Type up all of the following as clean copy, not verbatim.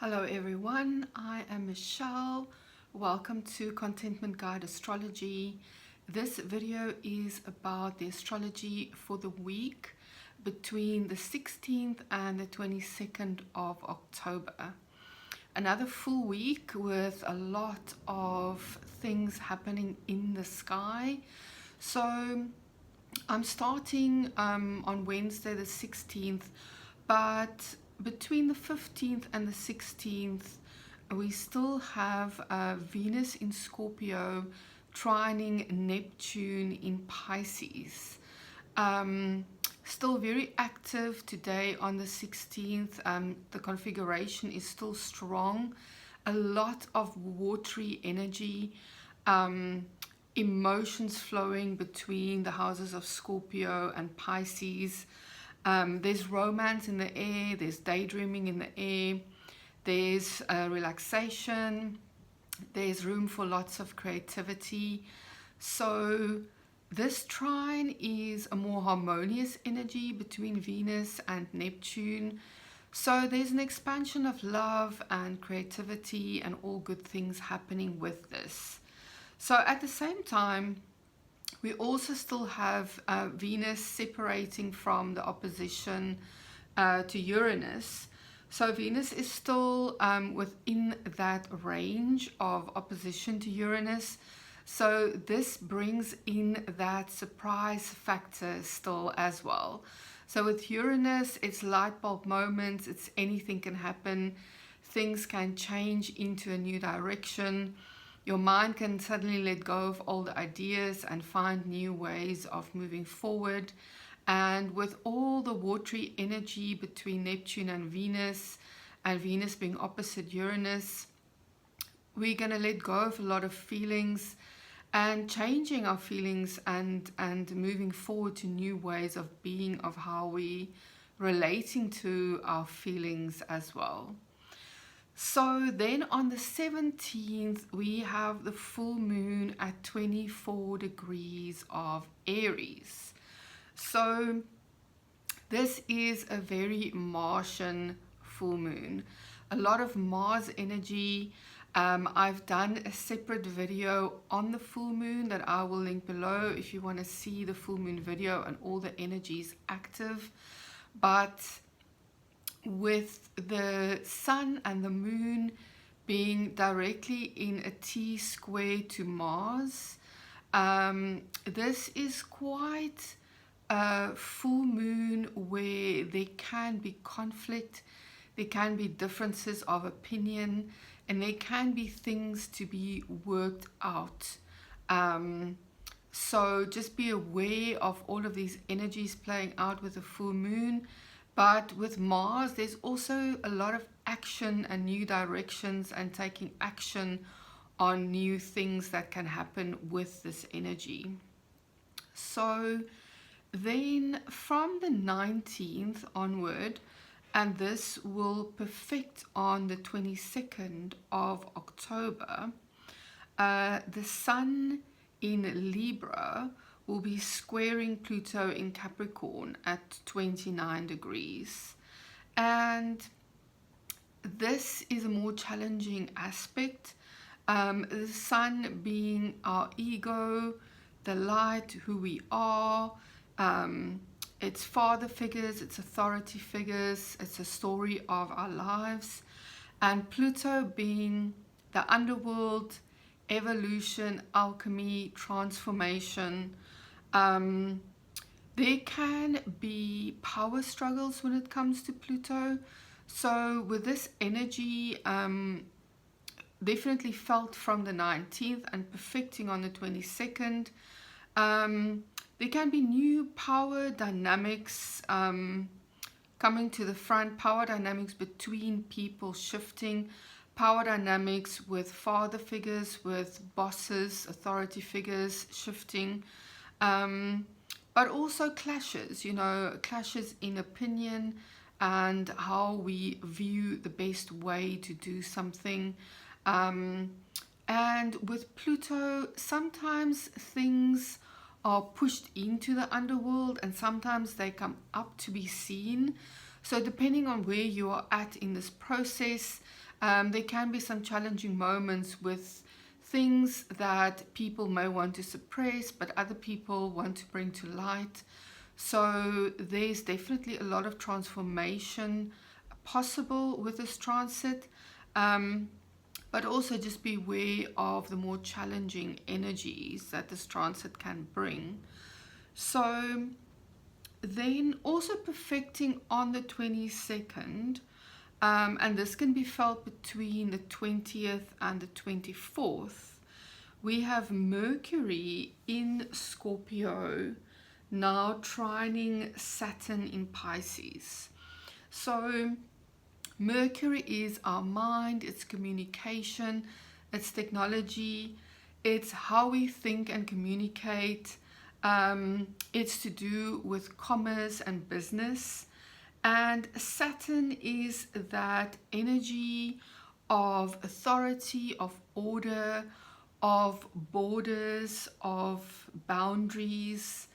Hello everyone, I am Michelle. Welcome to Contentment Guide Astrology. This video is about the astrology for the week between the 16th and the 22nd of October. Another full week with a lot of things happening in the sky. So I'm starting on Wednesday the 16th, but between the 15th and the 16th, we still have Venus in Scorpio trining Neptune in Pisces. Still very active today on the 16th. The configuration is still strong. A lot of watery energy. Emotions flowing between the houses of Scorpio and Pisces. There's romance in the air, there's daydreaming in the air, there's relaxation, there's room for lots of creativity. So this trine is a more harmonious energy between Venus and Neptune. So there's an expansion of love and creativity and all good things happening with this. So at the same time, we also still have Venus separating from the opposition to Uranus. So Venus is still within that range of opposition to Uranus. So this brings in that surprise factor still as well. So with Uranus, it's light bulb moments, it's anything can happen. Things can change into a new direction. Your mind can suddenly let go of old ideas and find new ways of moving forward. And with all the watery energy between Neptune and Venus being opposite Uranus, we're going to let go of a lot of feelings and changing our feelings and moving forward to new ways of being, of how we relating to our feelings as well. So then on the 17th, we have the full moon at 24 degrees of Aries. So this is a very Martian full moon. A lot of Mars energy. I've done a separate video on the full moon that I will link below if you want to see the full moon video and all the energies active. But with the sun and the moon being directly in a T-square to Mars, this is quite a full moon where there can be conflict, there can be differences of opinion, and there can be things to be worked out. So just be aware of all of these energies playing out with the full moon. But with Mars, there's also a lot of action and new directions and taking action on new things that can happen with this energy. So then from the 19th onward, and this will perfect on the 22nd of October, the Sun in Libra will be squaring Pluto in Capricorn at 29 degrees. And this is a more challenging aspect. The Sun being our ego, the light, who we are. It's father figures, it's authority figures, it's a story of our lives. And Pluto being the underworld, evolution, alchemy, transformation. There can be power struggles when it comes to Pluto. So with this energy, definitely felt from the 19th and perfecting on the 22nd, there can be new power dynamics coming to the front, power dynamics between people shifting, power dynamics with father figures, with bosses, authority figures shifting. But also clashes, clashes in opinion and how we view the best way to do something. And with Pluto, sometimes things are pushed into the underworld and sometimes they come up to be seen. So depending on where you are at in this process, There can be some challenging moments with things that people may want to suppress, but other people want to bring to light. So there's definitely a lot of transformation possible with this transit, but also just be aware of the more challenging energies that this transit can bring. So then also perfecting on the 22nd, and this can be felt between the 20th and the 24th. We have Mercury in Scorpio now trining Saturn in Pisces. So Mercury is our mind, it's communication, it's technology, it's how we think and communicate. It's to do with commerce and business. And Saturn is that energy of authority, of order, of borders, of boundaries,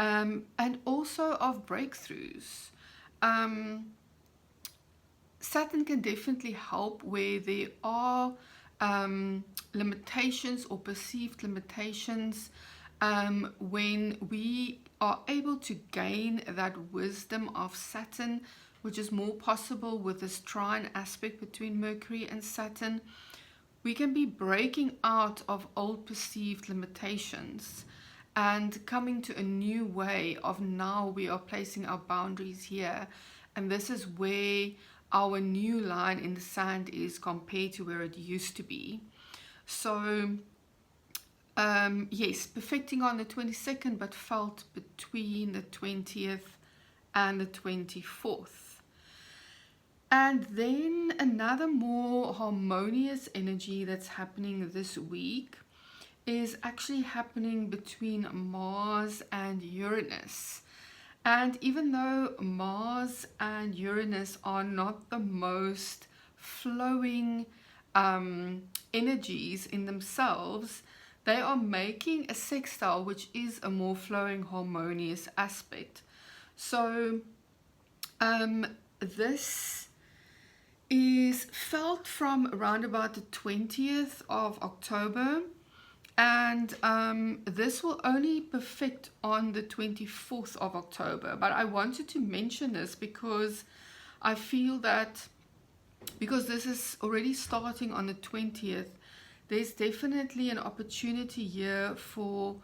and also of breakthroughs. Saturn can definitely help where there are limitations or perceived limitations, when we are able to gain that wisdom of Saturn, which is more possible with this trine aspect between Mercury and Saturn. We can be breaking out of old perceived limitations and coming to a new way of now we are placing our boundaries here. And this is where our new line in the sand is compared to where it used to be. So yes, perfecting on the 22nd, but felt between the 20th and the 24th. And then another more harmonious energy that's happening this week is actually happening between Mars and Uranus. And even though Mars and Uranus are not the most flowing energies in themselves, they are making a sextile, which is a more flowing, harmonious aspect. So this is felt from around about the 20th of October, and this will only perfect on the 24th of October. But I wanted to mention this because I feel that because this is already starting on the 20th, there's definitely an opportunity here for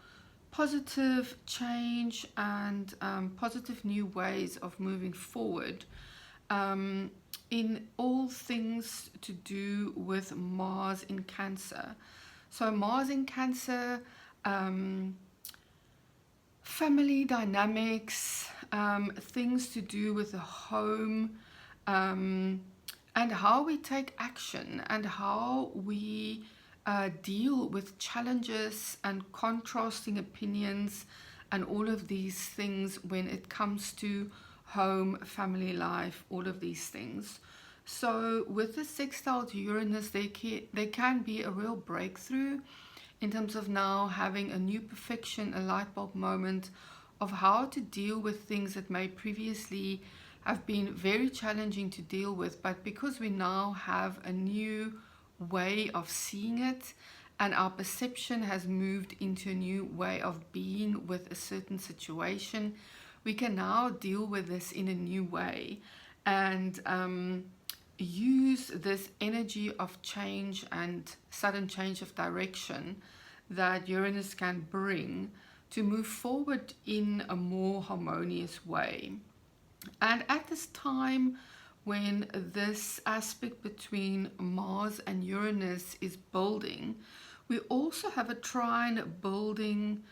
positive change and positive new ways of moving forward in all things to do with Mars in Cancer. So Mars in Cancer, family dynamics, things to do with the home, and how we take action and how we deal with challenges and contrasting opinions and all of these things when it comes to home, family life, all of these things. So with the sextile to Uranus, there can be a real breakthrough in terms of now having a new perfection, a light bulb moment of how to deal with things that may previously have been very challenging to deal with, but because we now have a new way of seeing it and our perception has moved into a new way of being with a certain situation, we can now deal with this in a new way and use this energy of change and sudden change of direction that Uranus can bring to move forward in a more harmonious way. And at this time, when this aspect between Mars and Uranus is building, we also have a trine building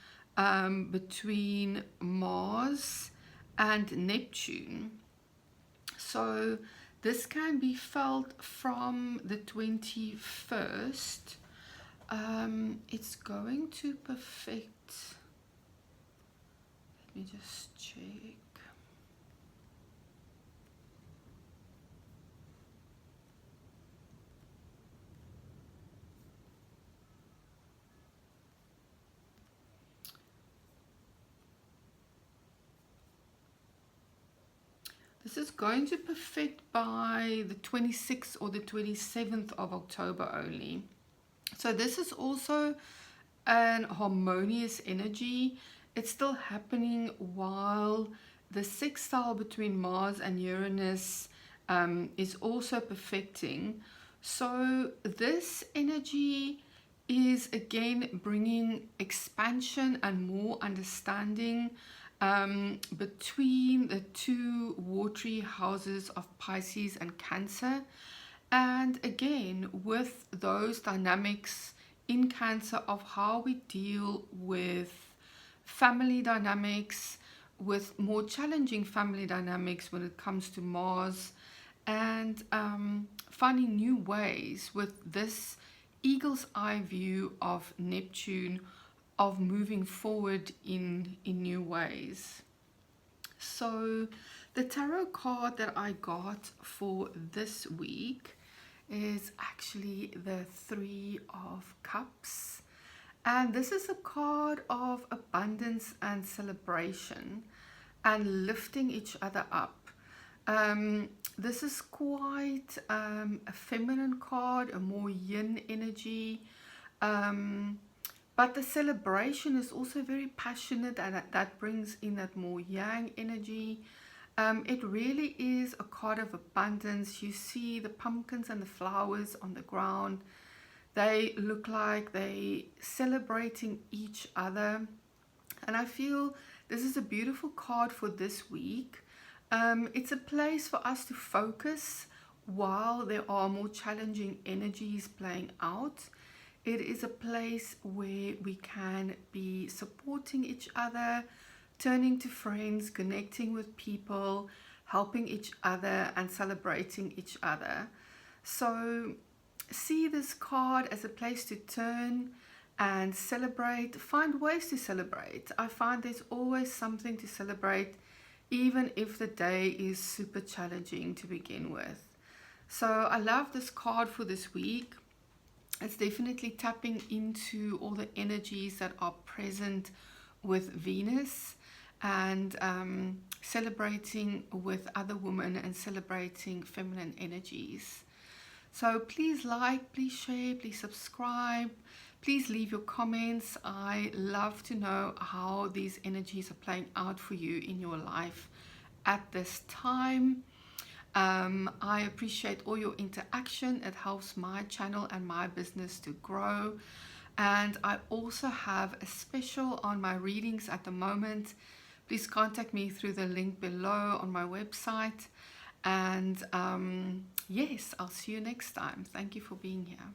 between Mars and Neptune. So this can be felt from the 21st. It's going to perfect. Let me just check. This this is going to perfect by the 26th or the 27th of October only. So this is also an harmonious energy. It's still happening while the sextile between Mars and Uranus is also perfecting. So this energy is again bringing expansion and more understanding between the two watery houses of Pisces and Cancer. And again, with those dynamics in Cancer of how we deal with family dynamics, with more challenging family dynamics when it comes to Mars, and finding new ways with this eagle's eye view of Neptune, of moving forward in new ways. So the tarot card that I got for this week is actually the Three of Cups. And this is a card of abundance and celebration and lifting each other up. This is quite a feminine card, a more yin energy. But the celebration is also very passionate, and that brings in that more yang energy. It really is a card of abundance. You see the pumpkins and the flowers on the ground. They look like they celebrating each other. And I feel this is a beautiful card for this week. It's a place for us to focus while there are more challenging energies playing out. It is a place where we can be supporting each other, turning to friends, connecting with people, helping each other and celebrating each other. So see this card as a place to turn and celebrate, find ways to celebrate. I find there's always something to celebrate, even if the day is super challenging to begin with. So I love this card for this week. It's definitely tapping into all the energies that are present with Venus, and celebrating with other women and celebrating feminine energies. So please like, please share, please subscribe, please leave your comments. I love to know how these energies are playing out for you in your life at this time. I appreciate all your interaction. It helps my channel and my business to grow. And I also have a special on my readings at the moment. Please contact me through the link below on my website. And yes, I'll see you next time. Thank you for being here.